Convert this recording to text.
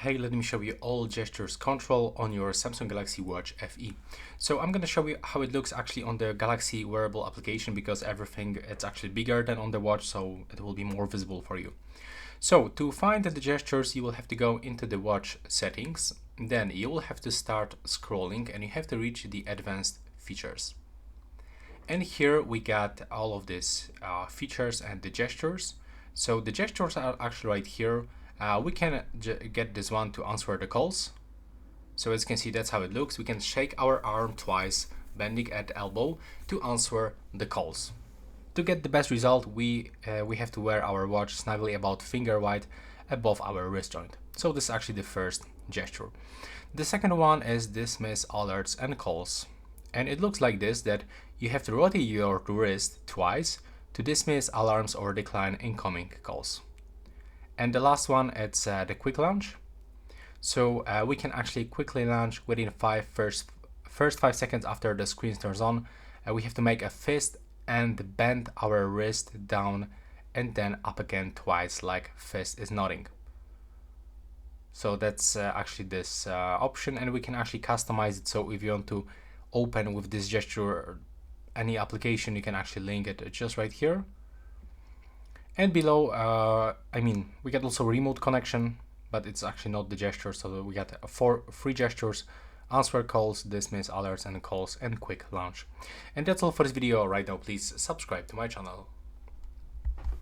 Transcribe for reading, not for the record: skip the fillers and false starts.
Hey, let me show you all gestures control on your Samsung Galaxy Watch FE. So I'm going to show you how it looks actually on the Galaxy wearable application because everything it's actually bigger than on the watch, so it will be more visible for you. So to find the gestures, you will have to go into the watch settings. Then you will have to start scrolling and you have to reach the advanced features. And here we got all of these features and the gestures. So the gestures are actually right here. We can get this one to answer the calls. So as you can see, that's how it looks. We can shake our arm twice, bending at elbow to answer the calls. To get the best result, we have to wear our watch snugly about finger wide above our wrist joint. So this is actually the first gesture. The second one is dismiss alerts and calls. And it looks like this, that you have to rotate your wrist twice to dismiss alarms or decline incoming calls. And the last one, it's the quick launch. So we can actually quickly launch within first 5 seconds after the screen turns on. We have to make a fist and bend our wrist down and then up again twice, like fist is nodding. So that's actually this option, and we can actually customize it. So if you want to open with this gesture any application, you can actually link it just right here. And below, we get also remote connection, but it's actually not the gesture. So we got 4 free gestures: answer calls, dismiss alerts and calls, and quick launch. And that's all for this video right now. Please subscribe to my channel.